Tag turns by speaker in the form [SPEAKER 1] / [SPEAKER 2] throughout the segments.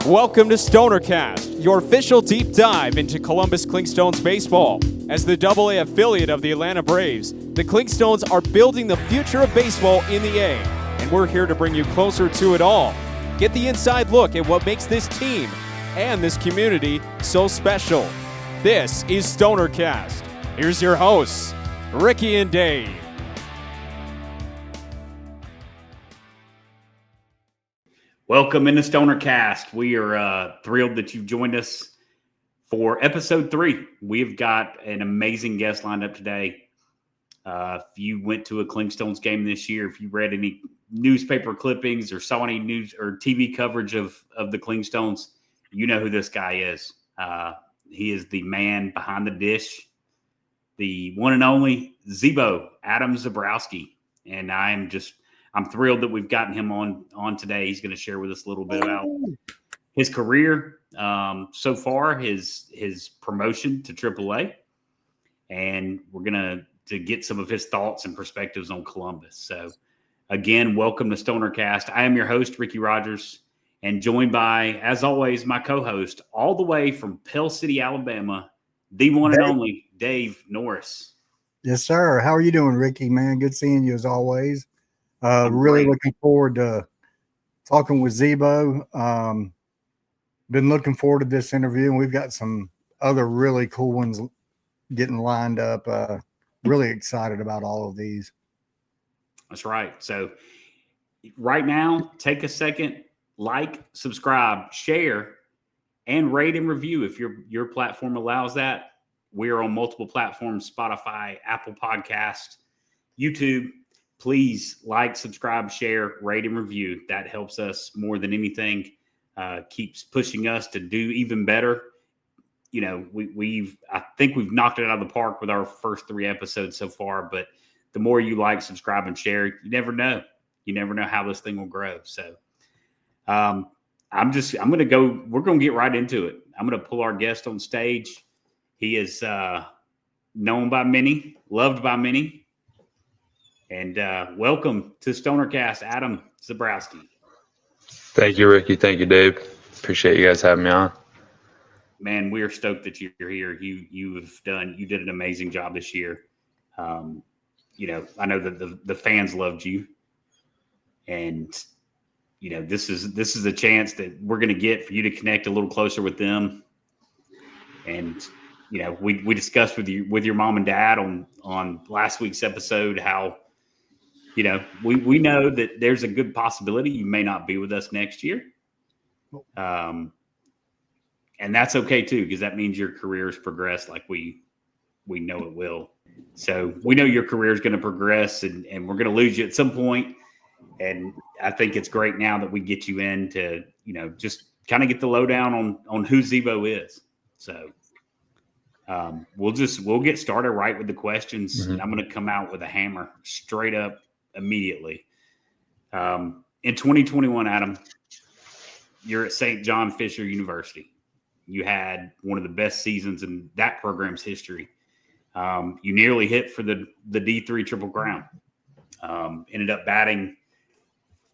[SPEAKER 1] Welcome to StonerCast, your official deep dive into Columbus Clingstones baseball. As the Double-A affiliate of the Atlanta Braves, the Clingstones are building the future of baseball in the A, and we're here to bring you closer to it all. Get the inside look at what makes this team and this community so special. This is StonerCast. Here's your hosts, Ricky and Dave.
[SPEAKER 2] Welcome into StonerCast. We are thrilled that you've joined us for episode 3. We've got an amazing guest lined up today. If you went to a Clingstones game this year, if you read any newspaper clippings or saw any news or TV coverage of the Clingstones, you know who this guy is. He is the man behind the dish, the one and only Zebo, Adam Zebrowski. And I'm thrilled that we've gotten him on today. He's going to share with us a little bit about his career so far, his promotion to Triple-A, and we're going to get some of his thoughts and perspectives on Columbus. So, again, welcome to StonerCast. I am your host, Ricky Rogers, and joined by, as always, my co-host, all the way from Pell City, Alabama, the one and only Dave Norris.
[SPEAKER 3] Yes, sir. How are you doing, Ricky, man? Good seeing you as always. Really looking forward to talking with Zebo. Been looking forward to this interview, and we've got some other really cool ones getting lined up. Really excited about all of these.
[SPEAKER 2] That's right. So right now, take a second, like, subscribe, share, and rate and review if your platform allows that. We're on multiple platforms: Spotify, Apple Podcast, YouTube. Please like, subscribe, share, rate, and review. That helps us more than anything. Keeps pushing us to do even better. You know, I think we've knocked it out of the park with our first 3 episodes so far. But the more you like, subscribe, and share, you never know. You never know how this thing will grow. So, we're going to get right into it. I'm going to pull our guest on stage. He is known by many, loved by many. And welcome to StonerCast, Adam Zebrowski.
[SPEAKER 4] Thank you, Ricky. Thank you, Dave. Appreciate you guys having me on.
[SPEAKER 2] Man, we are stoked that you're here. You did an amazing job this year. I know that the fans loved you, and this is a chance that we're going to get for you to connect a little closer with them. And we discussed with your mom and dad on last week's episode how. We know that there's a good possibility you may not be with us next year. And that's okay too, because that means your career has progressed like we know it will. So we know your career is going to progress and we're going to lose you at some point. And I think it's great now that we get you in to, just kind of get the lowdown on who Zebo is. So we'll get started right with the questions.
[SPEAKER 4] Mm-hmm.
[SPEAKER 2] And I'm going to come out with a hammer straight up immediately. In 2021, Adam, you're at St. John Fisher University. You had one of the best seasons in that program's history. You nearly hit for the D3 Triple Crown. Ended up batting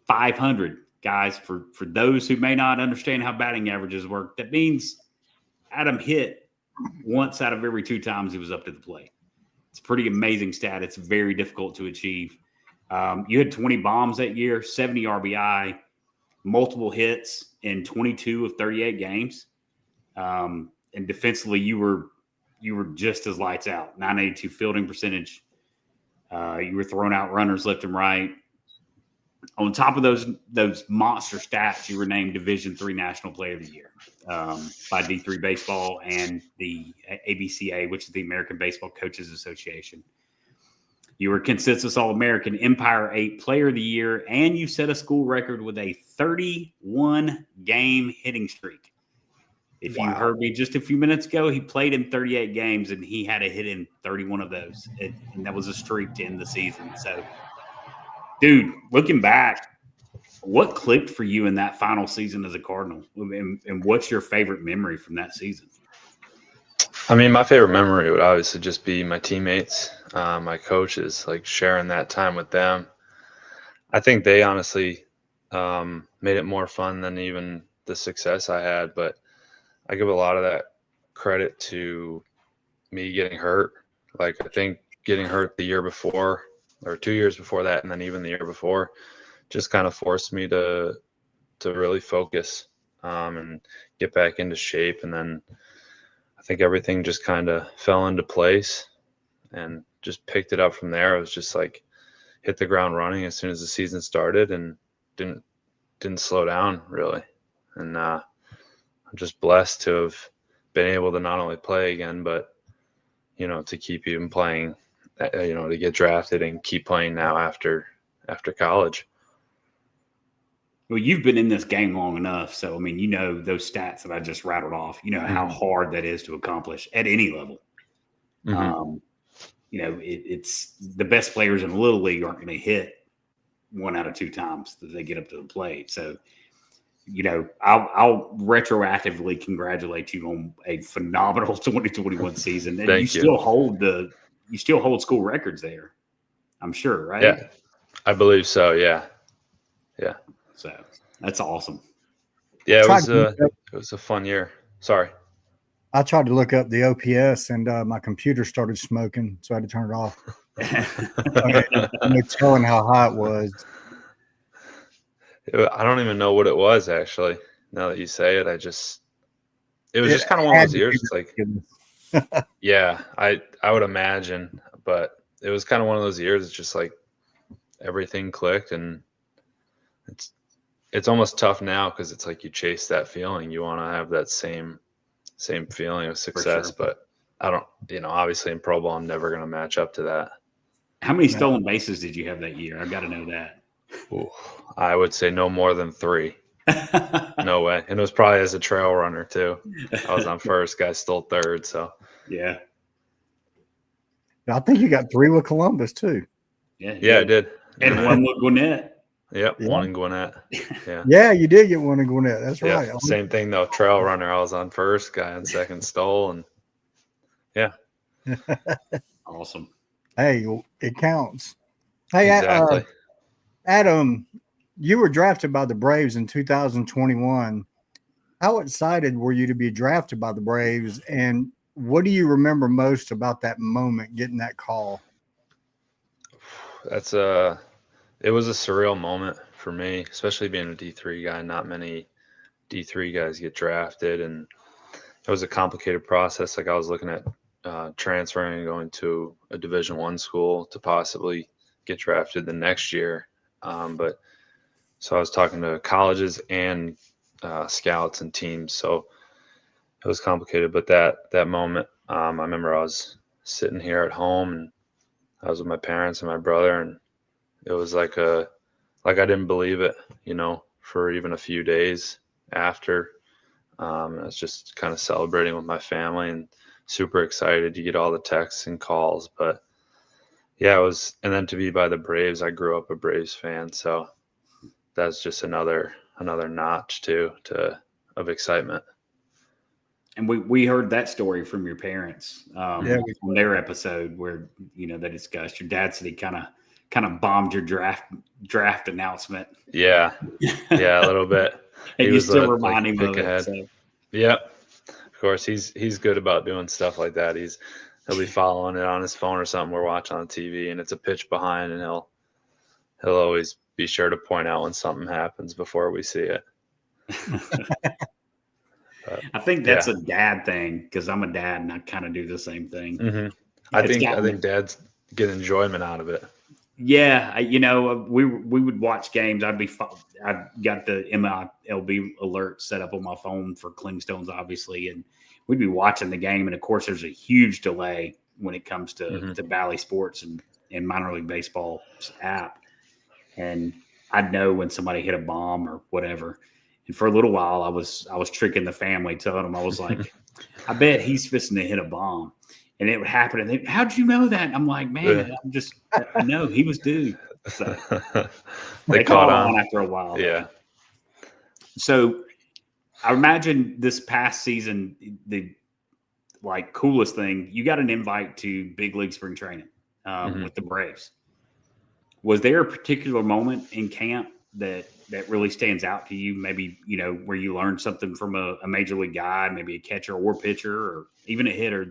[SPEAKER 2] 500. Guys, for those who may not understand how batting averages work, that means Adam hit once out of every 2 times he was up to the plate. It's a pretty amazing stat. It's very difficult to achieve. You had 20 bombs that year, 70 RBI, multiple hits in 22 of 38 games. And defensively, you were just as lights out. 982 fielding percentage. You were throwing out runners left and right. On top of those monster stats, you were named Division III National Player of the Year by D3 Baseball and the ABCA, which is the American Baseball Coaches Association. You were consensus All-American, Empire 8 Player of the Year, and you set a school record with a 31-game hitting streak. If you heard me just a few minutes ago, he played in 38 games, and he had a hit in 31 of those. And that was a streak to end the season. So, dude, looking back, what clicked for you in that final season as a Cardinal? And what's your favorite memory from that season?
[SPEAKER 4] I mean, my favorite memory would obviously just be my teammates, my coaches, like sharing that time with them. I think they honestly made it more fun than even the success I had, but I give a lot of that credit to me getting hurt. Like, I think getting hurt the year before or 2 years before that, and then even the year before, just kind of forced me to really focus and get back into shape. And then I think everything just kind of fell into place and just picked it up from there. It was just like hit the ground running as soon as the season started and didn't slow down really. And I'm just blessed to have been able to not only play again, but, you know, to keep even playing, you know, to get drafted and keep playing now after college.
[SPEAKER 2] Well, you've been in this game long enough. So, I mean, you know, those stats that I just rattled off, you know how hard that is to accomplish at any level.
[SPEAKER 4] Mm-hmm.
[SPEAKER 2] You know, it's the best players in the Little League aren't going to hit 1 out of 2 times that they get up to the plate. So, you know, I'll retroactively congratulate you on a phenomenal 2021 season. And you still hold school records there, I'm sure, right?
[SPEAKER 4] Yeah, I believe so. Yeah.
[SPEAKER 2] So that's awesome.
[SPEAKER 4] Yeah, it was a fun year. Sorry.
[SPEAKER 3] I tried to look up the OPS and my computer started smoking, so I had to turn it off. I'm telling how high it was.
[SPEAKER 4] I don't even know what it was, actually. Now that you say it, it was just kind of one of those years. It's like, yeah, I would imagine, but it was kind of one of those years. It's just like everything clicked, and it's almost tough now because it's like you chase that feeling. You want to have that same feeling of success,
[SPEAKER 2] sure.
[SPEAKER 4] But I don't, you know, obviously in pro ball, I'm never going to match up to that.
[SPEAKER 2] How many stolen bases did you have that year? I've got to know that.
[SPEAKER 4] Ooh, I would say no more than 3. No way. And it was probably as a trail runner too. I was on first, guy stole third. So
[SPEAKER 2] yeah.
[SPEAKER 3] I think you got 3 with Columbus too.
[SPEAKER 4] Yeah, I did.
[SPEAKER 2] And 1 with Gwinnett.
[SPEAKER 4] Yep, yeah. 1 in Gwinnett. Yeah.
[SPEAKER 3] Yeah, you did get 1 in Gwinnett. That's right.
[SPEAKER 4] Same thing though. Trail runner, I was on first, guy on second stole, and yeah.
[SPEAKER 2] Awesome.
[SPEAKER 3] Hey, it counts. Hey,
[SPEAKER 4] exactly.
[SPEAKER 3] Adam, you were drafted by the Braves in 2021. How excited were you to be drafted by the Braves, and what do you remember most about that moment, getting that call?
[SPEAKER 4] It was a surreal moment for me, especially being a D3 guy. Not many D3 guys get drafted, and it was a complicated process. Like, I was looking at transferring and going to a Division I school to possibly get drafted the next year. But so I was talking to colleges and scouts and teams, so it was complicated. But that moment, I remember I was sitting here at home, and I was with my parents and my brother, and it was like I didn't believe it, you know, for even a few days after. I was just kind of celebrating with my family and super excited to get all the texts and calls. But yeah, it was, and then to be by the Braves, I grew up a Braves fan, so that's just another notch too of excitement.
[SPEAKER 2] And we heard that story from your parents on their episode where, you know, they discussed your dad said he kind of bombed your draft announcement.
[SPEAKER 4] Yeah, a little bit.
[SPEAKER 2] And you still remind him of it. So.
[SPEAKER 4] Yep. Of course, he's good about doing stuff like that. He'll be following it on his phone or something we're watching on TV, and it's a pitch behind, and he'll always be sure to point out when something happens before we see it.
[SPEAKER 2] I think that's a dad thing, because I'm a dad and I kind of do the same thing.
[SPEAKER 4] Mm-hmm. I think dads get enjoyment out of it.
[SPEAKER 2] Yeah, you know, we would watch games. I got the MLB alert set up on my phone for Clingstones, obviously, and we'd be watching the game. And of course, there's a huge delay when it comes to Bally Sports and minor league baseball's app. And I'd know when somebody hit a bomb or whatever. And for a little while, I was tricking the family, telling them, I was like, I bet he's fixing to hit a bomb. And it would happen. And they, how'd you know that? And I'm like, man, I know he was due. So they caught on after a while.
[SPEAKER 4] Yeah.
[SPEAKER 2] So I imagine this past season, the coolest thing, you got an invite to big league spring training with the Braves. Was there a particular moment in camp that that really stands out to you? Maybe, where you learned something from a major league guy, maybe a catcher or pitcher, or even a hitter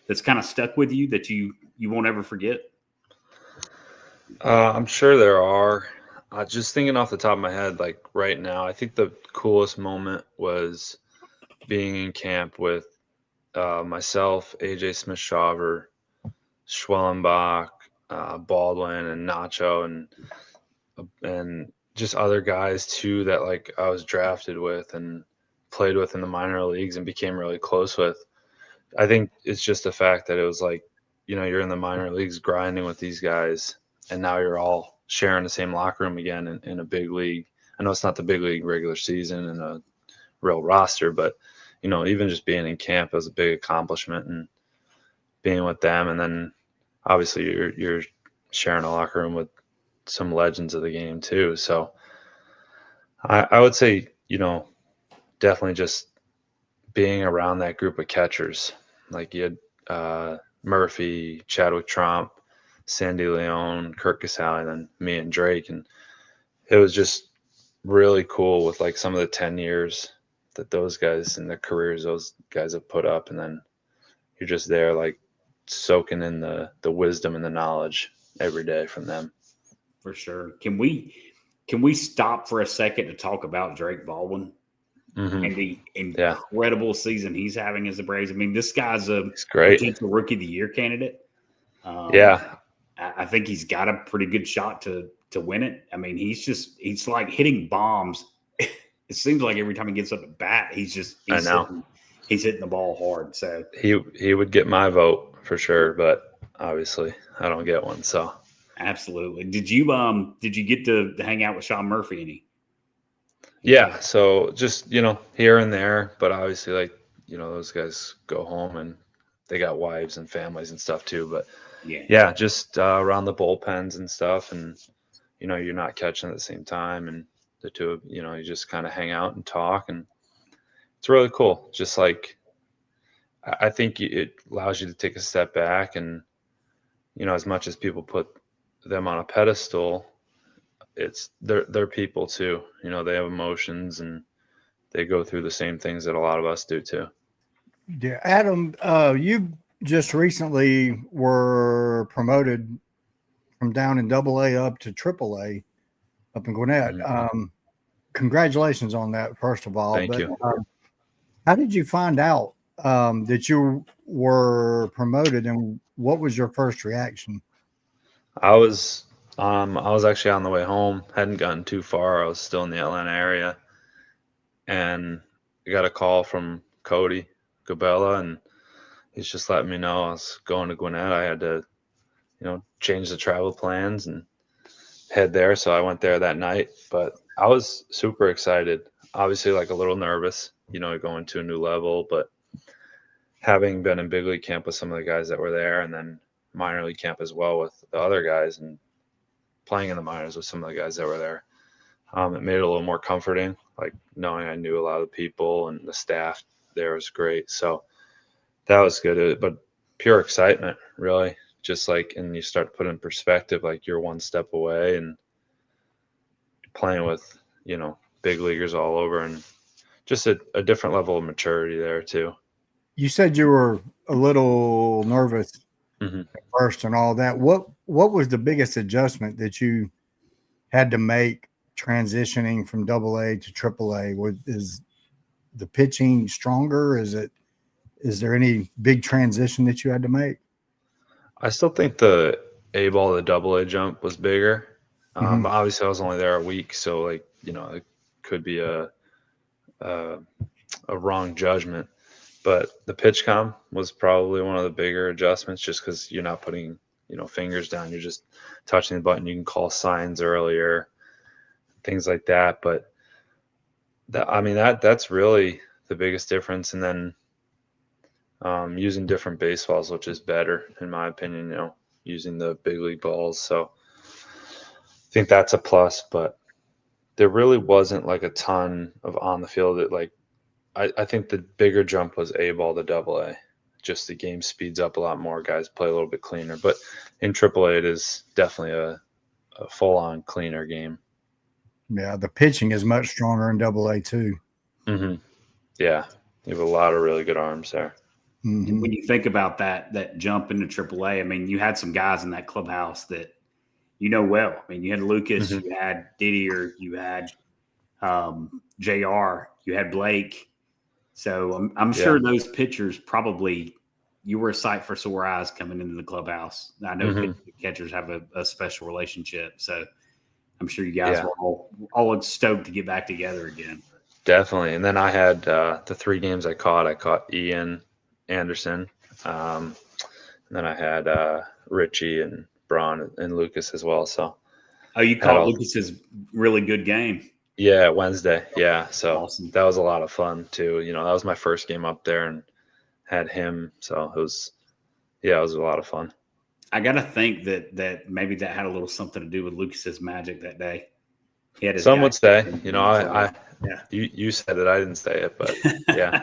[SPEAKER 2] that's kind of stuck with you that you won't ever forget?
[SPEAKER 4] I'm sure there are. Just thinking off the top of my head, like right now, I think the coolest moment was being in camp with myself, AJ Smith-Shawver, Schwellenbach, Baldwin, and Nacho, and just other guys too that like I was drafted with and played with in the minor leagues and became really close with. I think it's just the fact that it was like, you're in the minor leagues grinding with these guys, and now you're all sharing the same locker room again in a big league. I know it's not the big league regular season and a real roster, but even just being in camp was a big accomplishment, and being with them, and then obviously you're sharing a locker room with some legends of the game too. So I would say, definitely just being around that group of catchers. Like you had Murphy, Chadwick Tromp, Sandy Leone, Kirk Casale, and then me and Drake. And it was just really cool with like some of the 10 years that those guys and the careers those guys have put up. And then you're just there like soaking in the wisdom and the knowledge every day from them.
[SPEAKER 2] For sure. Can we stop for a second to talk about Drake Baldwin and the incredible season he's having as the Braves? I mean, this guy's a potential Rookie of the Year candidate. I think he's got a pretty good shot to win it. I mean, he's like hitting bombs. It seems like every time he gets up at bat, he's hitting the ball hard. So
[SPEAKER 4] he would get my vote for sure, but obviously I don't get one. So
[SPEAKER 2] absolutely. Did you get to hang out with Sean Murphy any?
[SPEAKER 4] Yeah, so just here and there, but obviously like those guys go home and they got wives and families and stuff too. But yeah, just around the bullpens and stuff, and you're not catching at the same time, and the two of you just kind of hang out and talk, and it's really cool. Just like I think it allows you to take a step back, and as much as people put them on a pedestal, they're people too. They have emotions and they go through the same things that a lot of us do too.
[SPEAKER 3] Yeah, Adam, you just recently were promoted from down in AA up to Triple-A up in Gwinnett. Mm-hmm. Congratulations on that, first of all.
[SPEAKER 4] Thank you.
[SPEAKER 3] How did you find out that you were promoted, and what was your first reaction?
[SPEAKER 4] I was actually on the way home, hadn't gotten too far. I was still in the Atlanta area, and I got a call from Cody Gabella, and he's just letting me know I was going to Gwinnett. I had to, change the travel plans and head there. So I went there that night, but I was super excited. Obviously, like a little nervous, going to a new level, but having been in big league camp with some of the guys that were there, and then minor league camp as well with the other guys, and playing in the minors with some of the guys that were there, it made it a little more comforting, like knowing I knew a lot of the people and the staff there was great. So that was good, but pure excitement, really. Just like, and you start to put in perspective, like you're one step away and playing with, big leaguers all over, and just a different level of maturity there too.
[SPEAKER 3] You said you were a little nervous at first and all that. What was the biggest adjustment that you had to make transitioning from AA to Triple-A? Is the pitching stronger? Is there any big transition that you had to make?
[SPEAKER 4] I still think the A ball to AA jump was bigger. But obviously I was only there a week, so it could be a wrong judgment. But the pitch com was probably one of the bigger adjustments, just because you're not putting fingers down, you're just touching the button. You can call signs earlier, things like that. But that's really the biggest difference. And then using different baseballs, which is better in my opinion, using the big league balls. So I think that's a plus, but there really wasn't like a ton of on the field that like, I think the bigger jump was A ball to AA. Just the game speeds up a lot more. Guys play a little bit cleaner, but in Triple-A, it is definitely a full on cleaner game.
[SPEAKER 3] Yeah, the pitching is much stronger in Double-A too.
[SPEAKER 4] Mm-hmm. Yeah, you have a lot of really good arms there.
[SPEAKER 3] Mm-hmm.
[SPEAKER 2] When you think about that jump into AAA, I mean, you had some guys in that clubhouse that well. I mean, you had Lucas,
[SPEAKER 4] Mm-hmm.
[SPEAKER 2] you had Didier, you had JR, you had Blake. So I'm sure those pitchers probably you were a sight for sore eyes coming into the clubhouse. I know catchers have a special relationship, so I'm sure you guys were all stoked to get back together again.
[SPEAKER 4] Definitely. And then I had the 3 games I caught Ian Anderson. And then I had Richie and Braun and Lucas as well. So
[SPEAKER 2] you caught Lucas's really good game.
[SPEAKER 4] Yeah, Wednesday. Yeah. So
[SPEAKER 2] awesome.
[SPEAKER 4] That was a lot of fun too. That was my first game up there and had him. So it was a lot of fun.
[SPEAKER 2] I got to think that maybe that had a little something to do with Lucas's magic that day. He had his
[SPEAKER 4] Some would say, you said it. I didn't say it, but yeah.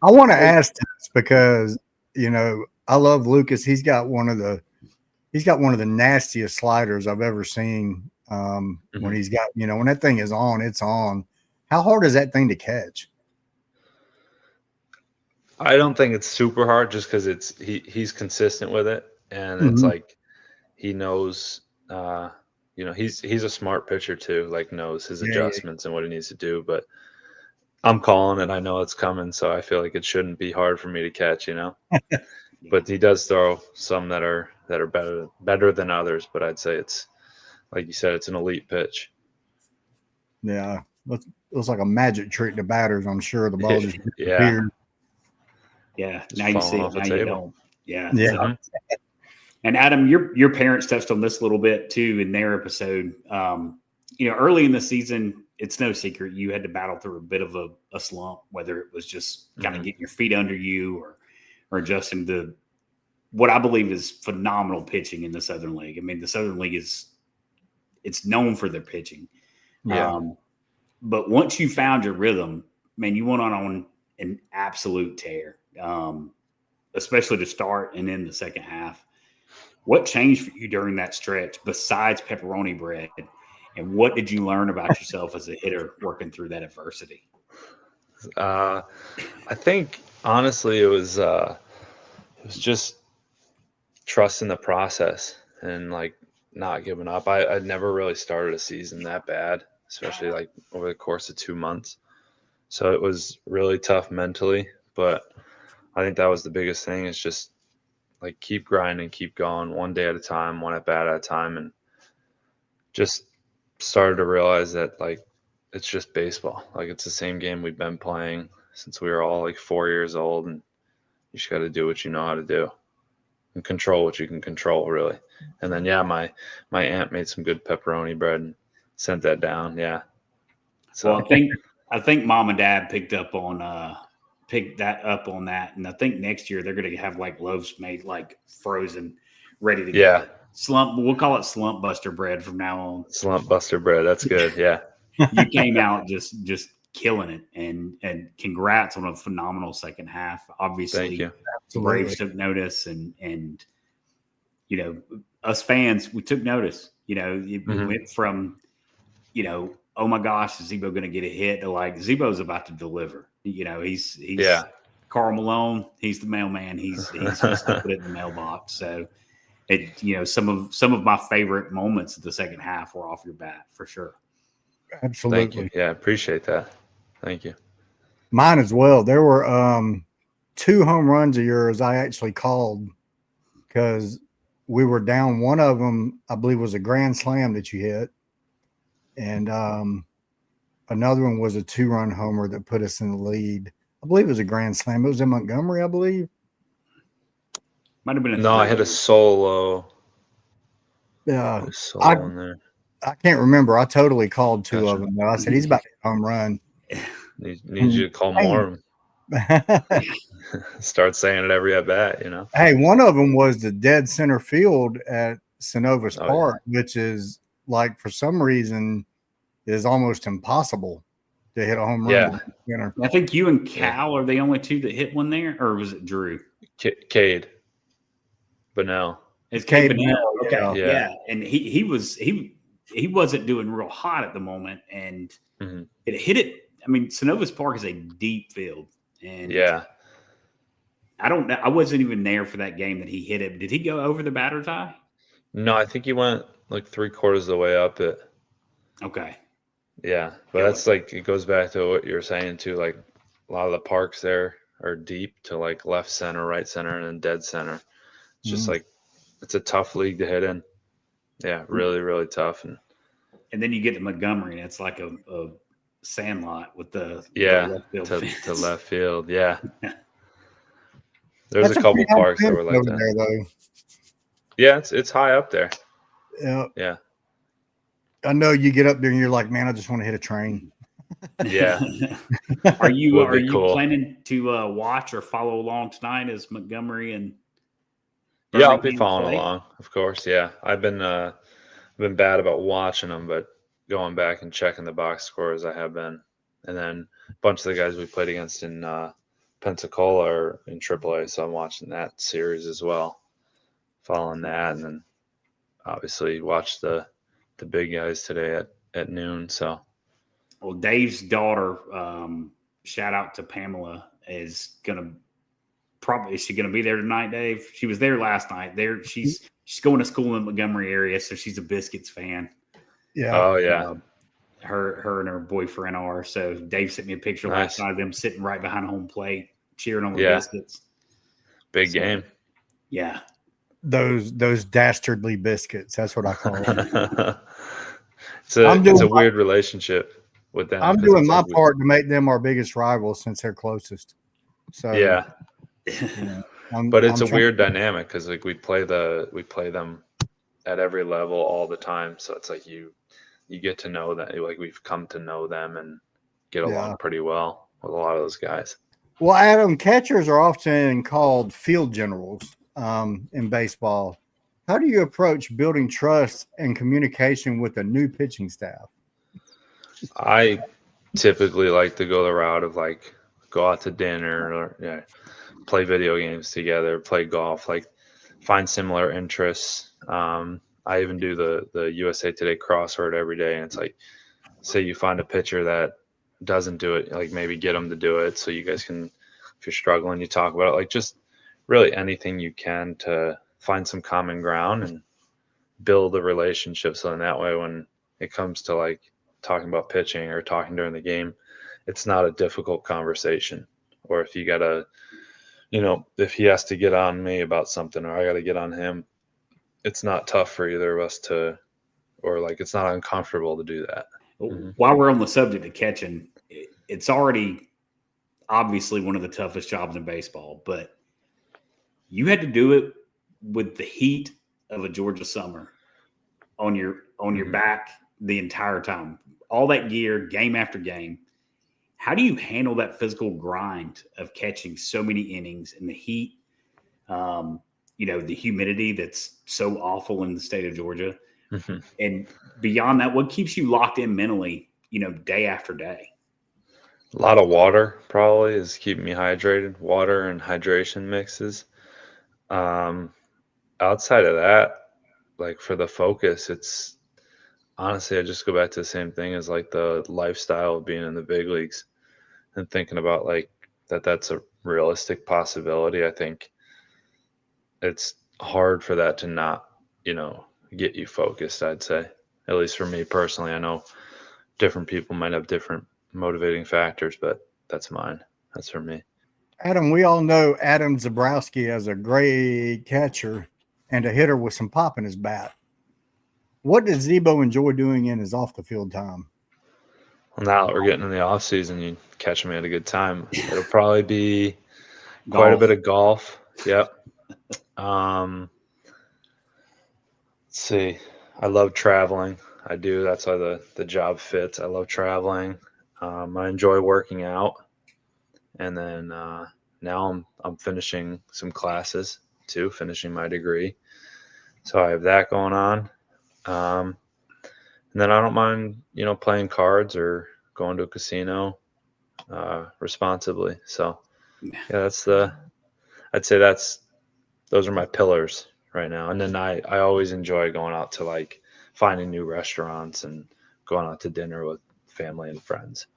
[SPEAKER 3] I want to ask this because, I love Lucas. He's got one of the nastiest sliders I've ever seen. When he's got, when that thing is on, it's on. How hard is that thing to catch?
[SPEAKER 4] I don't think it's super hard just because he's consistent with it. And it's like, he knows, he's a smart pitcher too, like knows his adjustments and what he needs to do, but I'm calling it. I know it's coming. So I feel like it shouldn't be hard for me to catch, but he does throw some that are better than others. But I'd say it's, like you said, it's an elite pitch.
[SPEAKER 3] Yeah. It looks like a magic trick to batters. I'm sure the ball just disappeared.
[SPEAKER 2] Yeah. Now you see it. Now you don't. Yeah.
[SPEAKER 3] Yeah.
[SPEAKER 2] So, and Adam, your parents touched on this a little bit too in their episode. Early in the season, it's no secret you had to battle through a bit of a slump, whether it was just kind of getting your feet under you or adjusting to what I believe is phenomenal pitching in the Southern League. I mean, the Southern League it's known for their pitching.
[SPEAKER 4] Yeah.
[SPEAKER 2] But once you found your rhythm, man, you went on an absolute tear, especially to start and then the second half. What changed for you during that stretch besides pepperoni bread? And what did you learn about yourself as a hitter working through that adversity?
[SPEAKER 4] I think honestly, it was just trusting the process and like not giving up. I'd never really started a season that bad, especially like over the course of 2 months. So it was really tough mentally, but I think that was the biggest thing is just like keep grinding, keep going one day at a time, one at bat at a time. And just started to realize that like, it's just baseball. Like it's the same game we've been playing since we were all like 4 years old, and you just got to do what you know how to do and control what you can control, really. And then, my aunt made some good pepperoni bread and sent that down. Yeah. So
[SPEAKER 2] well, I think mom and dad picked that up on that. And I think next year they're going to have like loaves made like frozen, ready to go. We'll call it slump buster bread from now on.
[SPEAKER 4] Slump buster bread. That's good. Yeah.
[SPEAKER 2] You came out just killing it, and congrats on a phenomenal second half. Obviously,
[SPEAKER 4] thank you.
[SPEAKER 2] The Braves took notice, and us fans, we took notice. We went from oh my gosh, is Zebo going to get a hit to like Zebo's about to deliver. He's Karl Malone. He's the mailman. He's just put it in the mailbox. So some of my favorite moments of the second half were off your bat for sure.
[SPEAKER 3] Absolutely.
[SPEAKER 4] Thank you. Yeah, appreciate that. Thank you.
[SPEAKER 3] Mine as well. There were 2 home runs of yours I actually called because we were down. One of them, I believe, was a grand slam that you hit. And another one was a 2-run homer that put us in the lead. I believe it was a grand slam. It was in Montgomery, I believe.
[SPEAKER 2] Might have been
[SPEAKER 4] I hit a solo.
[SPEAKER 3] Yeah.
[SPEAKER 4] In there.
[SPEAKER 3] I can't remember. I totally called 2 of them. I said, he's about to hit a home run.
[SPEAKER 4] Need you to call more. Start saying it every at bat,
[SPEAKER 3] Hey, one of them was the dead center field at Synovus Park, which is like, for some reason, is almost impossible to hit a home run.
[SPEAKER 4] Yeah.
[SPEAKER 2] I think you and Cal are the only 2 that hit one there, or was it Drew?
[SPEAKER 4] Cade. But no.
[SPEAKER 2] It's Cade.
[SPEAKER 3] Bonnell.
[SPEAKER 2] Okay. Yeah. And he he wasn't doing real hot at the moment, and
[SPEAKER 4] Mm-hmm.
[SPEAKER 2] it hit it. I mean, Synovus Park is a deep field, and
[SPEAKER 4] Yeah.
[SPEAKER 2] I don't know. I wasn't even there for that game that he hit it. Did he go over the batter tie?
[SPEAKER 4] No, I think he went like 3/4 of the way up it.
[SPEAKER 2] Okay.
[SPEAKER 4] Yeah, but that's like it goes back to what you're saying too. Like a lot of the parks there are deep to like left center, right center, and then dead center. It's just like it's a tough league to hit in. Yeah, really, really tough.
[SPEAKER 2] And then you get to Montgomery, and it's like a sandlot with the left field
[SPEAKER 4] to left field. Yeah, there's
[SPEAKER 3] That's
[SPEAKER 4] a couple parks that
[SPEAKER 3] fence
[SPEAKER 4] were like
[SPEAKER 3] over
[SPEAKER 4] that.
[SPEAKER 3] there, though.
[SPEAKER 4] Yeah, it's high up there.
[SPEAKER 3] Yeah.
[SPEAKER 4] Yeah.
[SPEAKER 3] I know you get up there and you're like, man, I just want to hit a train.
[SPEAKER 4] Yeah.
[SPEAKER 2] Are you
[SPEAKER 4] Would be cool.
[SPEAKER 2] planning to watch or follow along tonight as Montgomery and
[SPEAKER 4] Yeah, I'll be
[SPEAKER 2] Birmingham
[SPEAKER 4] following
[SPEAKER 2] play?
[SPEAKER 4] along, of course. Yeah, I've been bad about watching them, but going back and checking the box scores, I have been. And then a bunch of the guys we played against in Pensacola are in Triple-A, so I'm watching that series as well, following that, and then obviously watch the big guys today at noon. So,
[SPEAKER 2] Well, Dave's daughter, shout out to Pamela, is gonna probably is she gonna be there tonight, Dave? She was there last night. There, she's going to school in the Montgomery area, so she's a Biscuits fan.
[SPEAKER 3] Yeah.
[SPEAKER 4] oh yeah,
[SPEAKER 2] Her and her boyfriend are. So Dave sent me a picture last
[SPEAKER 4] Nice.
[SPEAKER 2] night of them sitting right behind home plate, cheering on the
[SPEAKER 4] Yeah.
[SPEAKER 2] Biscuits.
[SPEAKER 4] big game.
[SPEAKER 2] Yeah.
[SPEAKER 3] Those dastardly biscuits. That's what I call them.
[SPEAKER 4] It's a
[SPEAKER 3] I'm doing
[SPEAKER 4] weird relationship with them.
[SPEAKER 3] I'm
[SPEAKER 4] 'cause
[SPEAKER 3] doing
[SPEAKER 4] it's
[SPEAKER 3] my
[SPEAKER 4] like
[SPEAKER 3] part to make them our biggest rivals since they're closest. So
[SPEAKER 4] Yeah,
[SPEAKER 3] you know,
[SPEAKER 4] but it's
[SPEAKER 3] I'm
[SPEAKER 4] a weird dynamic because like we play them at every level all the time. So it's like you get to know that, like we've come to know them and get along pretty well with a lot of those guys.
[SPEAKER 3] Well, Adam, catchers are often called field generals in baseball. How do you approach building trust and communication with a new pitching staff?
[SPEAKER 4] I typically like to go the route of like go out to dinner or play video games together, play golf, like find similar interests. I even do the USA Today crossword every day, and it's like, say you find a pitcher that doesn't do it, like maybe get them to do it, so you guys can, if you're struggling, you talk about it, like just really anything you can to find some common ground and build a relationship. So in that way, when it comes to like talking about pitching or talking during the game, it's not a difficult conversation. Or if you gotta, if he has to get on me about something or I gotta get on him, it's not tough for either of us or like it's not uncomfortable to do that.
[SPEAKER 2] While we're on the subject of catching, it's already obviously one of the toughest jobs in baseball, but you had to do it with the heat of a Georgia summer on your back the entire time, all that gear, game after game. How do you handle that physical grind of catching so many innings in the heat? The humidity that's so awful in the state of Georgia. And beyond that, what keeps you locked in mentally, day after day?
[SPEAKER 4] A lot of water probably is keeping me hydrated. Water and hydration mixes. Outside of that, like for the focus, it's honestly, I just go back to the same thing as like the lifestyle of being in the big leagues and thinking about like that's a realistic possibility. I think it's hard for that to not, get you focused, I'd say. At least for me personally. I know different people might have different motivating factors, but that's mine. That's for me.
[SPEAKER 3] Adam, we all know Adam Zebrowski as a great catcher and a hitter with some pop in his bat. What does Zebo enjoy doing in his off the field time?
[SPEAKER 4] Well, now that we're getting in the off season, you catch me at a good time. It'll probably be quite a bit of golf. Yep. Let's see. I love traveling. I do. That's why the job fits. I love traveling. I enjoy working out. And then now I'm finishing some classes too, finishing my degree. So I have that going on. And then I don't mind, playing cards or going to a casino responsibly. So yeah, I'd say those are my pillars right now. And then I always enjoy going out to like finding new restaurants and going out to dinner with family and friends.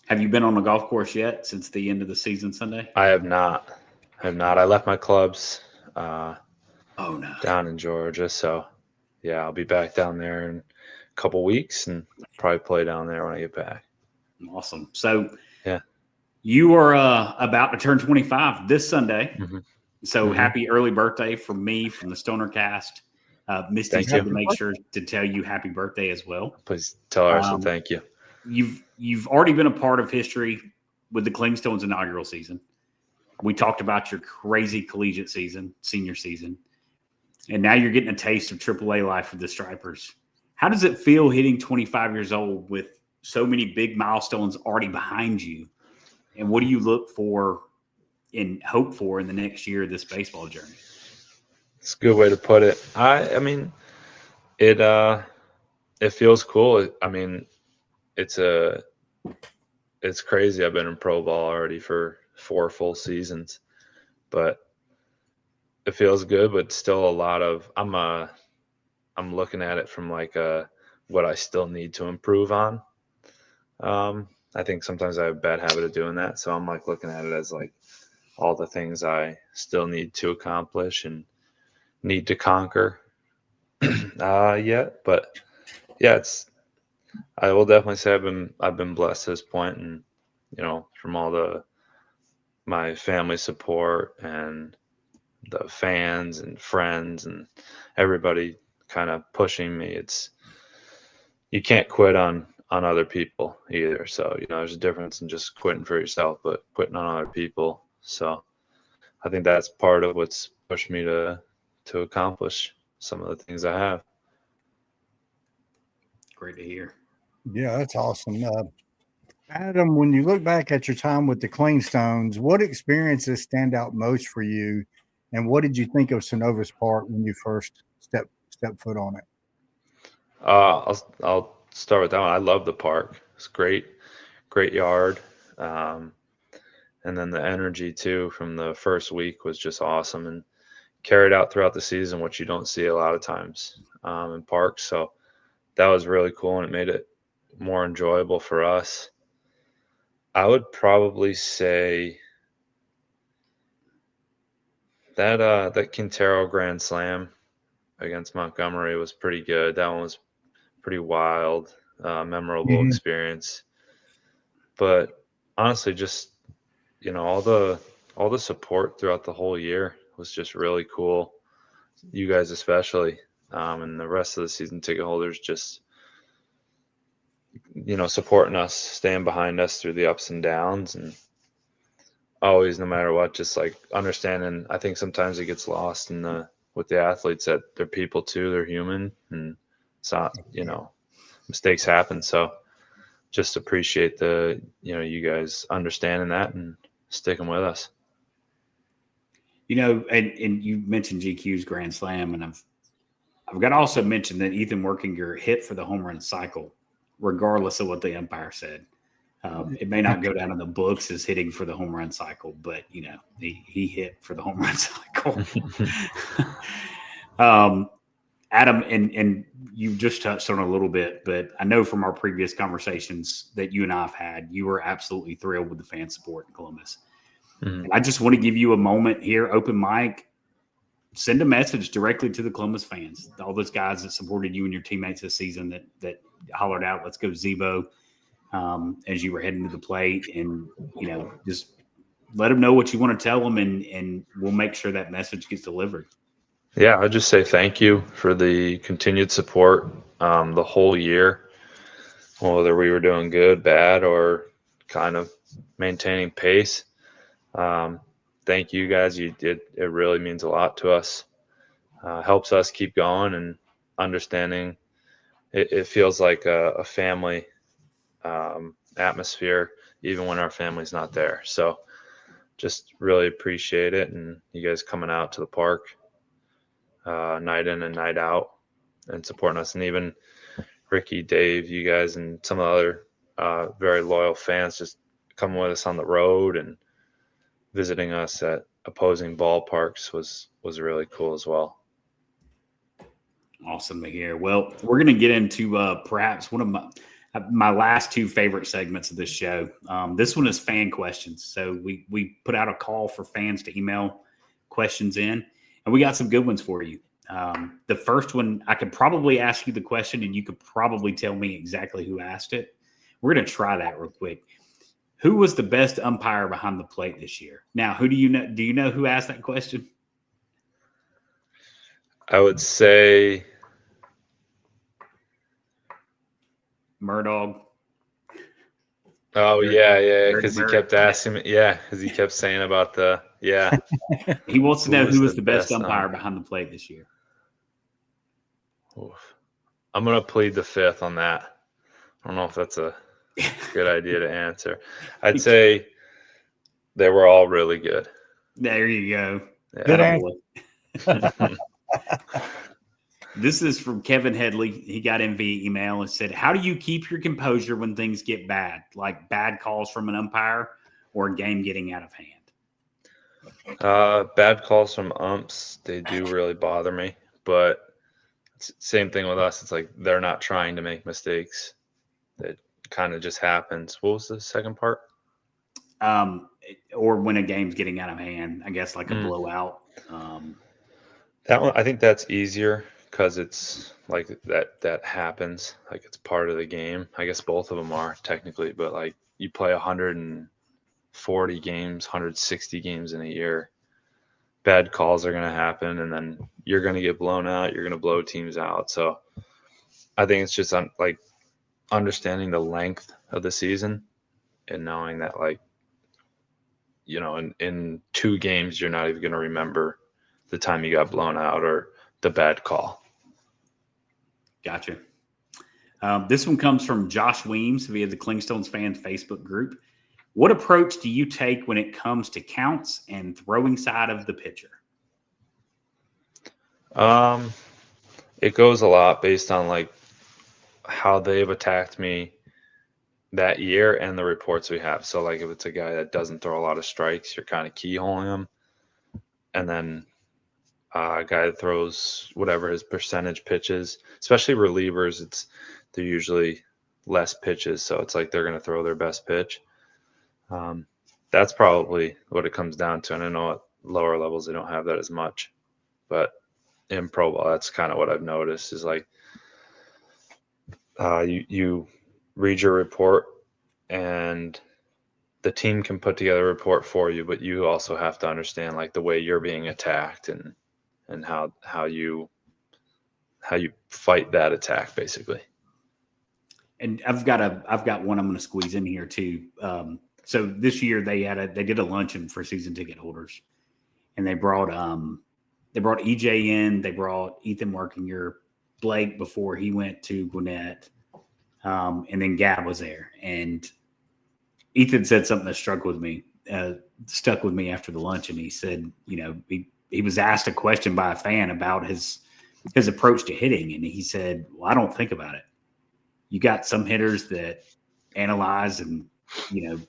[SPEAKER 2] Have you been on a golf course yet since the end of the season Sunday?
[SPEAKER 4] I have not. I left my clubs
[SPEAKER 2] Oh no,
[SPEAKER 4] down in Georgia, so yeah, I'll be back down there in a couple weeks and probably play down there when I get back.
[SPEAKER 2] Awesome. So
[SPEAKER 4] yeah,
[SPEAKER 2] you are about to turn 25 this Sunday.
[SPEAKER 4] Mm-hmm.
[SPEAKER 2] So happy early birthday from me, from the StonerCast. Misty said to make sure to tell you happy birthday as well.
[SPEAKER 4] Please tell her I said thank you.
[SPEAKER 2] You've already been a part of history with the Clingstones inaugural season. We talked about your crazy collegiate season, senior season, and now you're getting a taste of Triple-A life with the Stripers. How does it feel hitting 25 years old with so many big milestones already behind you? And what do you look for and hope for in the next year of this baseball journey?
[SPEAKER 4] It's a good way to put it. I mean, it feels cool. I mean, it's crazy. I've been in pro ball already for 4 full seasons, but it feels good. But still, a lot of I'm looking at it from like what I still need to improve on. I think sometimes I have a bad habit of doing that, so I'm like looking at it as like all the things I still need to accomplish and need to conquer yet. But yeah, I will definitely say I've been blessed at this point, and from all my family support and the fans and friends and everybody kind of pushing me. You can't quit on other people either. So, there's a difference in just quitting for yourself, but quitting on other people. So I think that's part of what's pushed me to accomplish some of the things I have.
[SPEAKER 2] Great to hear.
[SPEAKER 3] Yeah, that's awesome. Adam, when you look back at your time with the Clingstones, what experiences stand out most for you? And what did you think of Synovus Park when you first stepped foot on it?
[SPEAKER 4] I'll start with that one. I love the park. It's great yard. And then the energy too from the first week was just awesome and carried out throughout the season, which you don't see a lot of times in parks. So that was really cool, and it made it more enjoyable for us. I would probably say that Quintero Grand Slam against Montgomery was pretty good. That one was pretty wild, memorable experience. But honestly, just all the support throughout the whole year was just really cool. You guys especially, and the rest of the season ticket holders just supporting us, staying behind us through the ups and downs, and always, no matter what, just like understanding. I think sometimes it gets lost with the athletes that they're people too, they're human, and it's not, mistakes happen. So just appreciate you guys understanding that and sticking with us.
[SPEAKER 2] And you mentioned GQ's Grand Slam, and I've got to also mention that Ethan Workinger hit for the home run cycle, regardless of what the umpire said. It may not go down in the books as hitting for the home run cycle, but he hit for the home run cycle. Adam, and you just touched on it a little bit, but I know from our previous conversations that you and I have had, you were absolutely thrilled with the fan support in Columbus. And I just want to give you a moment here, open mic, send a message directly to the Columbus fans, all those guys that supported you and your teammates this season that hollered out, "Let's go Zebo," as you were heading to the plate, and just let them know what you want to tell them, and we'll make sure that message gets delivered.
[SPEAKER 4] Yeah, I'll just say thank you for the continued support the whole year, whether we were doing good, bad, or kind of maintaining pace. Thank you guys. It really means a lot to us. Helps us keep going and understanding. It feels like a family atmosphere, even when our family's not there. So just really appreciate it. And you guys coming out to the park night in and night out and supporting us. And even Ricky, Dave, you guys, and some of the other very loyal fans just coming with us on the road and visiting us at opposing ballparks was really cool as well.
[SPEAKER 2] Awesome to hear. Well, we're going to get into perhaps one of my last two favorite segments of this show. This one is fan questions. So we put out a call for fans to email questions in, and we got some good ones for you. The first one, I could probably ask you the question, and you could probably tell me exactly who asked it. We're going to try that real quick. Who was the best umpire behind the plate this year? Now, who do you know? Do you know who asked that question?
[SPEAKER 4] I would say
[SPEAKER 2] Murdoch.
[SPEAKER 4] Oh, yeah, because he kept asking me. Yeah, because he kept saying about
[SPEAKER 2] He wants to know who was the best umpire behind the plate this year.
[SPEAKER 4] Oof. I'm going to plead the fifth on that. I don't know if that's a good idea to answer. I'd say they were all really good.
[SPEAKER 2] There you go.
[SPEAKER 4] Yeah.
[SPEAKER 3] Good answer.
[SPEAKER 2] This is from Kevin Headley. He got in via email and said, how do you keep your composure when things get bad, like bad calls from an umpire or a game getting out of hand?
[SPEAKER 4] Bad calls from umps, they do really bother me. But same thing with us. It's like they're not trying to make mistakes. It kind of just happens. What was the second part?
[SPEAKER 2] Or when a game's getting out of hand, I guess like a blowout.
[SPEAKER 4] That one, I think that's easier because it's like that happens. Like it's part of the game. I guess both of them are technically, but like you play 140 games, 160 games in a year. Bad calls are going to happen, and then you're going to get blown out. You're going to blow teams out. So I think it's just like understanding the length of the season and knowing that, like, you know, in 2 games, you're not even going to remember the time you got blown out or the bad call.
[SPEAKER 2] Gotcha. This one comes from Josh Weems via the Clingstones fan Facebook group. What approach do you take when it comes to counts and throwing side of the pitcher?
[SPEAKER 4] It goes a lot based on like how they've attacked me that year and the reports we have. So like if it's a guy that doesn't throw a lot of strikes, you're kind of keyholing him. And then a guy that throws whatever his percentage pitches, especially relievers, they're usually less pitches. So it's like they're going to throw their best pitch. That's probably what it comes down to. And I know at lower levels, they don't have that as much, but in pro ball, that's kind of what I've noticed is like, you read your report and the team can put together a report for you, but you also have to understand like the way you're being attacked and how you fight that attack basically.
[SPEAKER 2] And I've got one I'm going to squeeze in here too. So this year they did a luncheon for season ticket holders, and they brought EJ in, they brought Ethan Workinger, Blake before he went to Gwinnett, and then Gab was there. And Ethan said something that stuck with me after the luncheon. He said, you know, he was asked a question by a fan about his approach to hitting, and he said, "Well, I don't think about it. You got some hitters that analyze and, you know,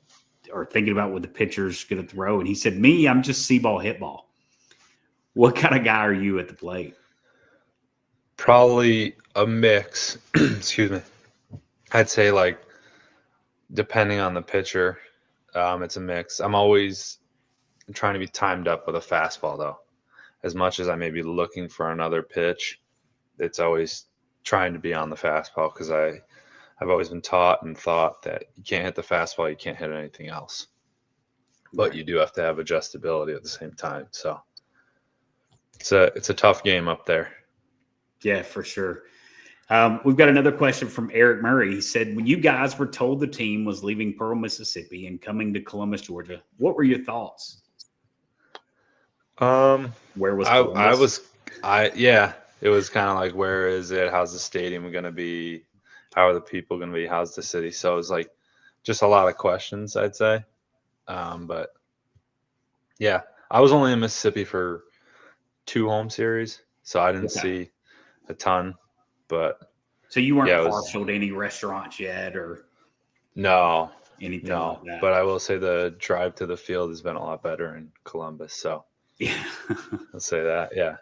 [SPEAKER 2] are thinking about what the pitcher's going to throw." And he said, "Me, I'm just see ball, hit ball." What kind of guy are you at the plate?
[SPEAKER 4] Probably a mix. Excuse me. I'd say like depending on the pitcher, it's a mix. I'm always trying to be timed up with a fastball though. As much as I may be looking for another pitch, it's always trying to be on the fastball because I've always been taught and thought that you can't hit the fastball, you can't hit anything else. But you do have to have adjustability at the same time. So it's a tough game up there.
[SPEAKER 2] Yeah, for sure. We've got another question from Eric Murray. He said, when you guys were told the team was leaving Pearl, Mississippi and coming to Columbus, Georgia, what were your thoughts? Where was Columbus?
[SPEAKER 4] It was kind of like, where is it? How's the stadium going to be? How are the people going to be? How's the city? So it was like just a lot of questions, I'd say. But yeah, I was only in Mississippi for 2 home series, so I didn't see a ton. But
[SPEAKER 2] so you weren't partial to any restaurants yet, or anything like that?
[SPEAKER 4] But I will say the drive to the field has been a lot better in Columbus. So
[SPEAKER 2] yeah,
[SPEAKER 4] I'll say that. Yeah.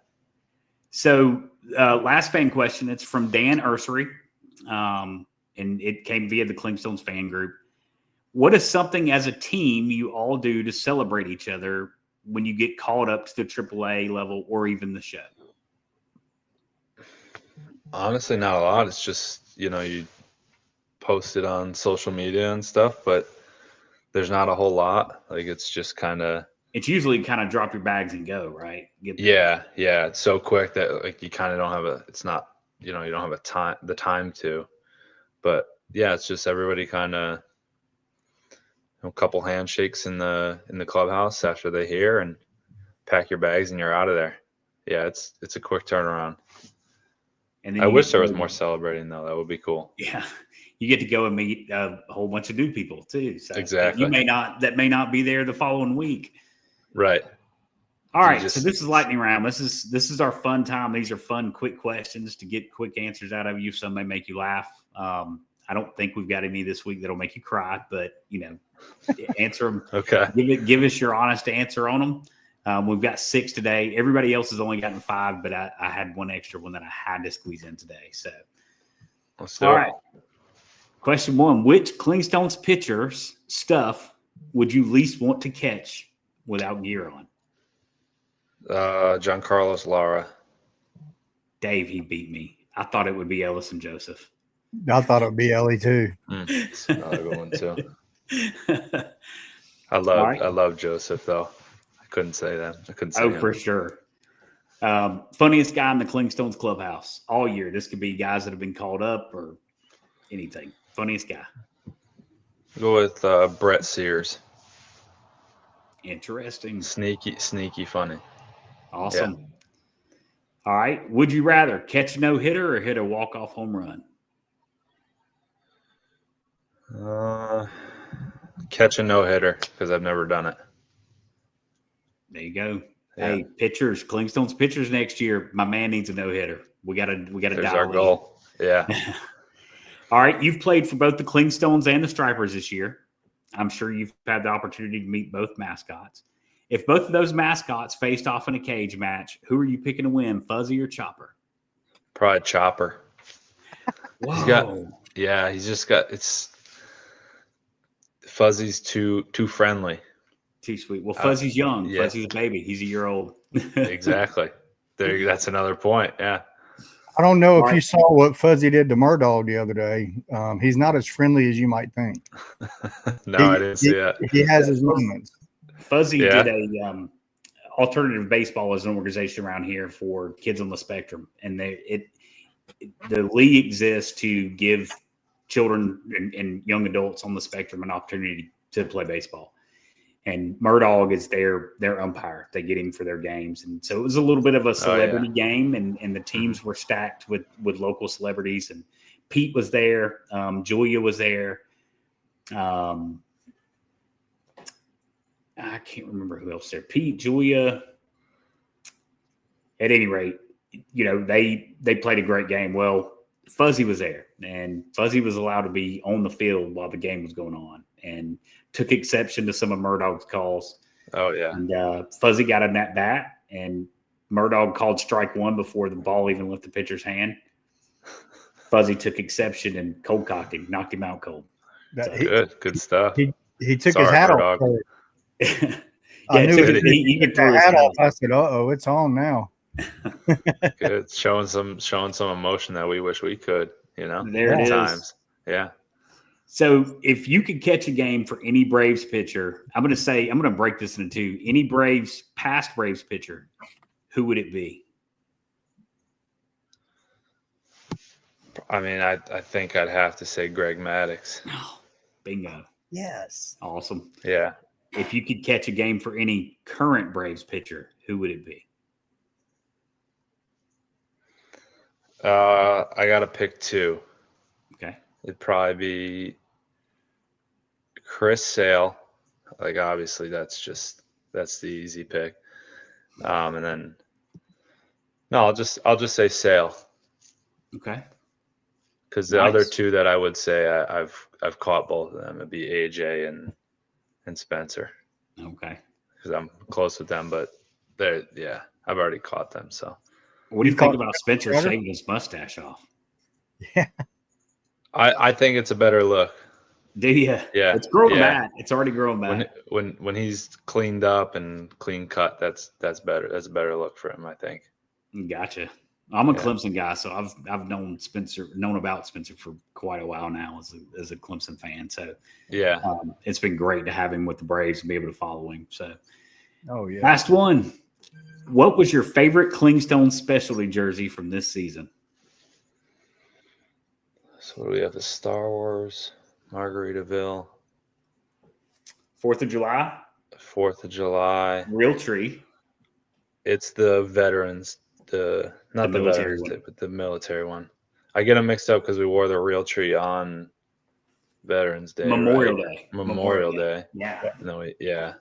[SPEAKER 2] So last fan question. It's from Dan Ursery, and it came via the Clingstones fan group. What is something as a team you all do to celebrate each other when you get called up to the Triple-A level or even the show?
[SPEAKER 4] Honestly, not a lot. It's just, you post it on social media and stuff, but there's not a whole lot. Like, it's just kind of.
[SPEAKER 2] It's usually kind of drop your bags and go, right?
[SPEAKER 4] Yeah. It's so quick that like you kind of don't have it's not, you don't have the time to. But yeah, it's just everybody kind of a couple handshakes in the clubhouse after they hear and pack your bags and you're out of there. Yeah, it's a quick turnaround. And then I wish there was more celebrating though. That would be cool.
[SPEAKER 2] Yeah. You get to go and meet a whole bunch of new people too. So
[SPEAKER 4] exactly.
[SPEAKER 2] That may not be there the following week.
[SPEAKER 4] Right.
[SPEAKER 2] All right. So this is lightning round. This is our fun time. These are fun, quick questions to get quick answers out of you. Some may make you laugh. I don't think we've got any this week that'll make you cry, but answer them.
[SPEAKER 4] Okay.
[SPEAKER 2] Give us your honest answer on them. We've got 6 today. Everybody else has only gotten 5, but I had one extra one that I had to squeeze in today. So, all right. Question 1: which Clingstones pitcher's stuff would you least want to catch without gear on?
[SPEAKER 4] Giancarlo Lara.
[SPEAKER 2] Dave, he beat me. I thought it would be Ellis and Joseph.
[SPEAKER 3] I thought it would be Ellie too.
[SPEAKER 4] That's another good one too. I love Joseph though. I couldn't say that. I couldn't say him.
[SPEAKER 2] For sure. Funniest guy in the Clingstones clubhouse all year. This could be guys that have been called up or anything. Funniest guy.
[SPEAKER 4] Go with Brett Sears.
[SPEAKER 2] Interesting.
[SPEAKER 4] Sneaky funny.
[SPEAKER 2] Awesome. Yeah. All right. Would you rather catch a no-hitter or hit a walk-off home run?
[SPEAKER 4] Catch a no-hitter because I've never done it.
[SPEAKER 2] There you go. Yeah. Hey, pitchers, Clingstones pitchers next year. My man needs a no-hitter. We gotta
[SPEAKER 4] There's
[SPEAKER 2] dial
[SPEAKER 4] our goal. Yeah.
[SPEAKER 2] All right. You've played for both the Clingstones and the Stripers this year. I'm sure you've had the opportunity to meet both mascots. If both of those mascots faced off in a cage match, who are you picking to win, Fuzzy or Chopper?
[SPEAKER 4] Probably Chopper.
[SPEAKER 2] Whoa.
[SPEAKER 4] He's just got Fuzzy's too friendly.
[SPEAKER 2] Too sweet. Well, Fuzzy's young.
[SPEAKER 4] Yeah.
[SPEAKER 2] Fuzzy's a baby. He's a year old.
[SPEAKER 4] Exactly. That's another point. Yeah.
[SPEAKER 3] I don't know if you saw what Fuzzy did to Murdaugh the other day. He's not as friendly as you might think.
[SPEAKER 4] I didn't see that.
[SPEAKER 3] He has his moments.
[SPEAKER 2] Fuzzy did a alternative baseball as an organization around here for kids on the spectrum, and the league exists to give children and young adults on the spectrum an opportunity to play baseball. And Murdaugh is their umpire. They get him for their games. And so it was a little bit of a celebrity game, and the teams were stacked with local celebrities. And Pete was there. Julia was there. I can't remember who else there. Pete, Julia. At any rate, they played a great game. Well, Fuzzy was there, and Fuzzy was allowed to be on the field while the game was going on, and took exception to some of Murdaugh's calls.
[SPEAKER 4] Oh, yeah.
[SPEAKER 2] And Fuzzy got in that bat, and Murdaugh called strike one before the ball even left the pitcher's hand. Fuzzy took exception and cold cocked him, knocked him out cold.
[SPEAKER 4] Good stuff.
[SPEAKER 3] He took his hat off. I knew he took his hat off. I said, "Uh-oh, it's on now."
[SPEAKER 4] Good, showing some emotion that we wish we could.
[SPEAKER 2] There it
[SPEAKER 4] is. Yeah.
[SPEAKER 2] So if you could catch a game for any Braves pitcher, I'm going to break this into two. Any past Braves pitcher, who would it be?
[SPEAKER 4] I mean, I think I'd have to say Greg Maddux.
[SPEAKER 2] Oh, bingo.
[SPEAKER 3] Yes.
[SPEAKER 2] Awesome.
[SPEAKER 4] Yeah.
[SPEAKER 2] If you could catch a game for any current Braves pitcher, who would it be?
[SPEAKER 4] I got to pick 2.
[SPEAKER 2] Okay.
[SPEAKER 4] It'd probably be Chris Sale. Like, obviously that's the easy pick. And then I'll just say Sale.
[SPEAKER 2] Okay.
[SPEAKER 4] Because the other 2 that I would say I've caught both of them. It'd be AJ and Spencer.
[SPEAKER 2] Okay.
[SPEAKER 4] Because I'm close with them, but I've already caught them. So
[SPEAKER 2] What do you think about Spencer shaving his mustache off?
[SPEAKER 3] Yeah.
[SPEAKER 4] I think it's a better look.
[SPEAKER 2] Do you?
[SPEAKER 4] Yeah.
[SPEAKER 2] It's growing back. It's already growing back.
[SPEAKER 4] When he's cleaned up and clean cut, that's better. That's a better look for him, I think.
[SPEAKER 2] Gotcha. I'm a Clemson guy, so I've known about Spencer for quite a while now as a Clemson fan. So
[SPEAKER 4] yeah,
[SPEAKER 2] it's been great to have him with the Braves and be able to follow him. So, last one. What was your favorite Clingstone specialty jersey from this season?
[SPEAKER 4] So we have the Star Wars, Margaritaville,
[SPEAKER 2] 4th of July,
[SPEAKER 4] 4th of July,
[SPEAKER 2] Real Tree.
[SPEAKER 4] It's the veterans, not the veterans day, but the military one. I get them mixed up because we wore the Real Tree on Veterans Day,
[SPEAKER 2] Memorial
[SPEAKER 4] Day.
[SPEAKER 2] Yeah.
[SPEAKER 4] No, yeah.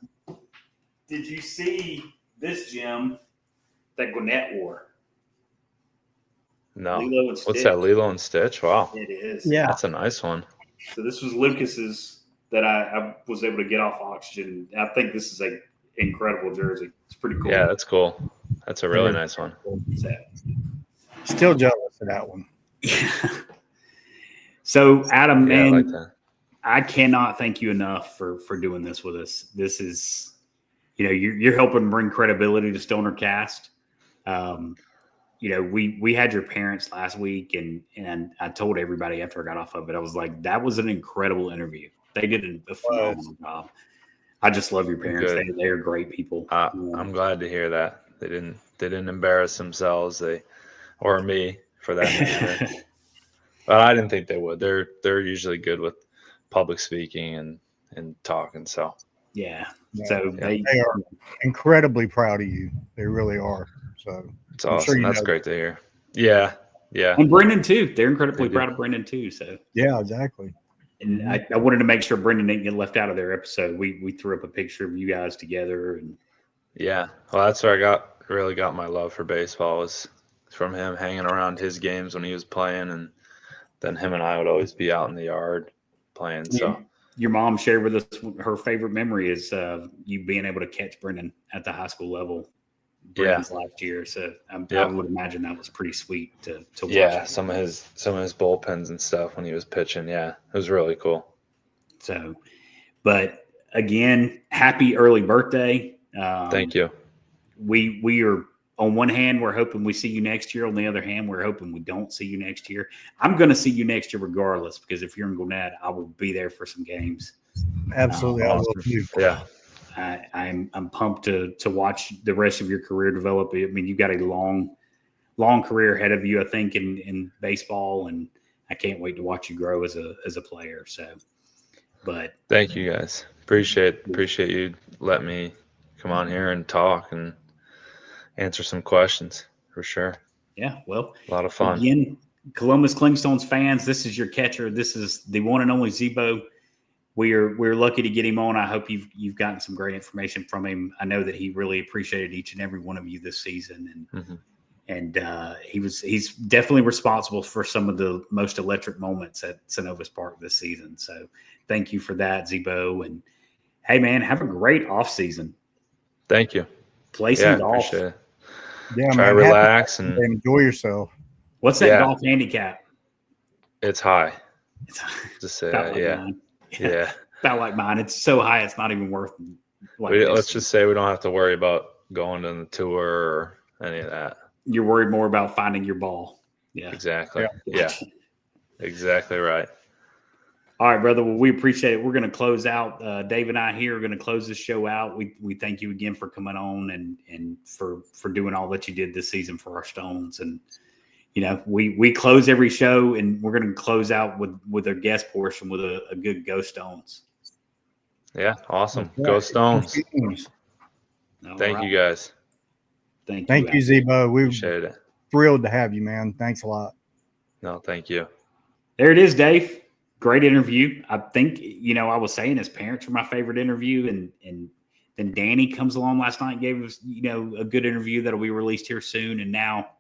[SPEAKER 2] Did you see this gem that Gwinnett wore?
[SPEAKER 4] No.
[SPEAKER 2] Lilo and Stitch.
[SPEAKER 4] What's that, Lilo and Stitch? Wow.
[SPEAKER 2] It is.
[SPEAKER 3] Yeah.
[SPEAKER 4] That's a nice one.
[SPEAKER 2] So this was Lucas's that I was able to get off Oxygen. I think this is an incredible jersey. It's pretty cool.
[SPEAKER 4] Yeah, that's cool. That's a really nice one.
[SPEAKER 3] Still jealous of that one.
[SPEAKER 2] So, Adam, man,
[SPEAKER 4] I like that.
[SPEAKER 2] I cannot thank you enough for doing this with us. This is, you're helping bring credibility to StonerCast. We had your parents last week, and I told everybody after I got off of it, I was like, that was an incredible interview. They did a phenomenal job. I just love your parents. They are great people.
[SPEAKER 4] I'm glad to hear that. They didn't embarrass themselves, or me for that matter. But I didn't think they would. They're usually good with public speaking and talking. So
[SPEAKER 2] yeah. So
[SPEAKER 3] they are incredibly proud of you. They really are. So
[SPEAKER 4] it's awesome. Sure that's great to hear. Yeah.
[SPEAKER 2] And Brendan too. They're incredibly proud of Brendan too. So
[SPEAKER 3] yeah, exactly.
[SPEAKER 2] And I wanted to make sure Brendan didn't get left out of their episode. We threw up a picture of you guys together, and
[SPEAKER 4] yeah, well, that's where I really got my love for baseball, was from him hanging around his games when he was playing, and then him and I would always be out in the yard playing. So
[SPEAKER 2] your mom shared with us her favorite memory is you being able to catch Brendan at the high school level. Brendan's last year, so I would imagine that was pretty sweet to watch.
[SPEAKER 4] Yeah, some of his bullpens and stuff when he was pitching. Yeah, it was really cool.
[SPEAKER 2] So, but again, happy early birthday!
[SPEAKER 4] Thank you.
[SPEAKER 2] We are, on one hand, we're hoping we see you next year. On the other hand, we're hoping we don't see you next year. I'm going to see you next year regardless, because if you're in Gwinnett, I will be there for some games.
[SPEAKER 3] Absolutely, I will too.
[SPEAKER 4] Yeah.
[SPEAKER 2] I'm pumped to watch the rest of your career develop. I mean, you've got a long career ahead of you, I think, in baseball, and I can't wait to watch you grow as a player. So, but
[SPEAKER 4] thank you guys. Appreciate you letting me come on here and talk and answer some questions for sure.
[SPEAKER 2] Yeah, well,
[SPEAKER 4] a lot of fun.
[SPEAKER 2] Again, Columbus Clingstones fans, this is your catcher. This is the one and only Zebo. We're lucky to get him on. I hope you've gotten some great information from him. I know that he really appreciated each and every one of you this season, and he's definitely responsible for some of the most electric moments at Synovus Park this season. So thank you for that, Zebo. And hey, man, have a great off season.
[SPEAKER 4] Thank you.
[SPEAKER 2] Play some golf.
[SPEAKER 4] Appreciate it.
[SPEAKER 3] Yeah,
[SPEAKER 4] try to relax and
[SPEAKER 3] enjoy yourself.
[SPEAKER 2] What's that golf handicap?
[SPEAKER 4] It's high.
[SPEAKER 2] Just
[SPEAKER 4] say that. Yeah.
[SPEAKER 2] About like mine. It's so high, it's not even worth.
[SPEAKER 4] Let's just say we don't have to worry about going on the tour or any of that.
[SPEAKER 2] You're worried more about finding your ball. Yeah.
[SPEAKER 4] Exactly. Yeah. Exactly right.
[SPEAKER 2] All right, brother. Well, we appreciate it. We're going to close out. Dave and I here are going to close this show out. We thank you again for coming on and for doing all that you did this season for our Stones. And we close every show, and we're going to close out with our guest portion with a good Go Stones.
[SPEAKER 4] Yeah, awesome. Go Stones. Thank you guys.
[SPEAKER 3] Thank you, Zebo. We
[SPEAKER 4] appreciate it.
[SPEAKER 3] Thrilled to have you, man. Thanks a lot.
[SPEAKER 4] No, thank you.
[SPEAKER 2] There it is, Dave. Great interview. I think, I was saying his parents were my favorite interview, and then Danny comes along last night and gave us, a good interview that'll be released here soon. And now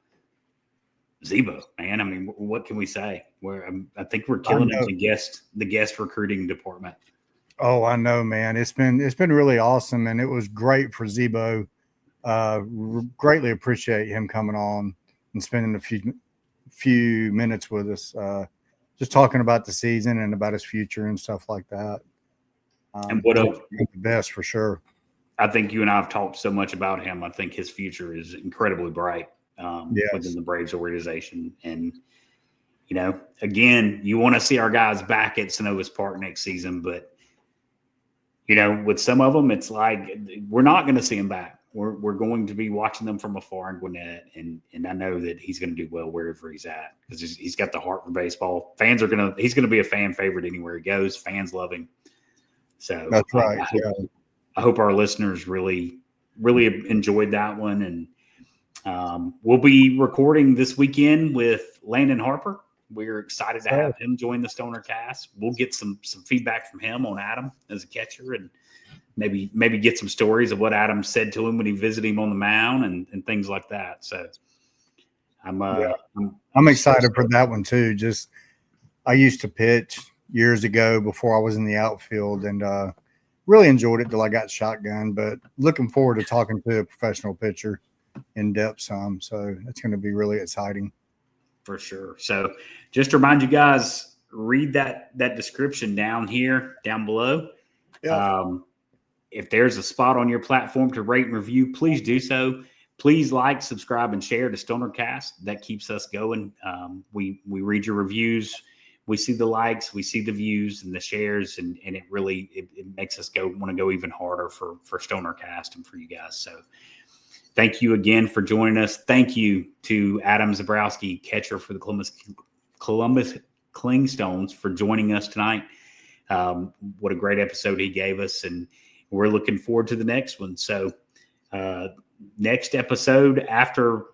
[SPEAKER 2] Zebo, man. I mean, what can we say? I think we're killing it. The guest recruiting department.
[SPEAKER 3] Oh, I know, man. It's been really awesome, and it was great for Zebo. Greatly appreciate him coming on. and spending a few minutes with us, just talking about the season and about his future and stuff like that.
[SPEAKER 2] And what
[SPEAKER 3] the best for sure.
[SPEAKER 2] I think you and I have talked so much about him. I think his future is incredibly bright within the Braves organization. And, you know, again, you want to see our guys back at Synovus Park next season, but, you know, with some of them, it's like we're not going to see them back. We're going to be watching them from afar in Gwinnett, and I know that he's going to do well wherever he's at because he's got the heart for baseball. He's going to be a fan favorite anywhere he goes. Fans love him. So
[SPEAKER 3] that's right.
[SPEAKER 2] I hope our listeners really enjoyed that one, and we'll be recording this weekend with Landon Harper. We're excited to have him join the StonerCast. We'll get some feedback from him on Adam as a catcher, and maybe get some stories of what Adam said to him when he visited him on the mound and things like that. So I'm
[SPEAKER 3] excited for that one too. Just I used to pitch years ago before I was in the outfield, and really enjoyed it till I got shotgun. But looking forward to talking to a professional pitcher in depth some. So it's going to be really exciting.
[SPEAKER 2] For sure. So just to remind you guys, read that description down below.
[SPEAKER 3] Yeah.
[SPEAKER 2] If there's a spot on your platform to rate and review, please do so. Please like, subscribe, and share to StonerCast. That keeps us going. We read your reviews. We see the likes, we see the views and the shares, and it really it makes us want to go even harder for StonerCast and for you guys. So thank you again for joining us. Thank you to Adam Zebrowski, catcher for the Columbus Clingstones, for joining us tonight. What a great episode he gave us, and we're looking forward to the next one. So next episode after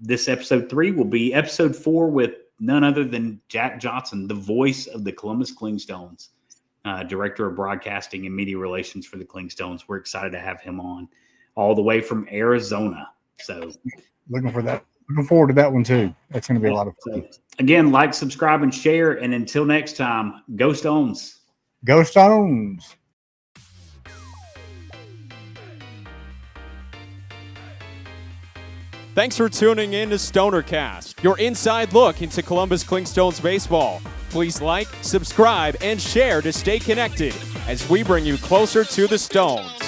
[SPEAKER 2] this episode 3 will be episode 4 with none other than Jack Johnson, the voice of the Columbus Clingstones, Director of Broadcasting and Media Relations for the Clingstones. We're excited to have him on all the way from Arizona. So
[SPEAKER 3] looking forward to that one too. That's going to be a lot of fun.
[SPEAKER 2] So, again, like, subscribe, and share. And until next time, go Stones.
[SPEAKER 3] Go Stones.
[SPEAKER 1] Thanks for tuning in to StonerCast, your inside look into Columbus Clingstones baseball. Please like, subscribe, and share to stay connected as we bring you closer to the Stones.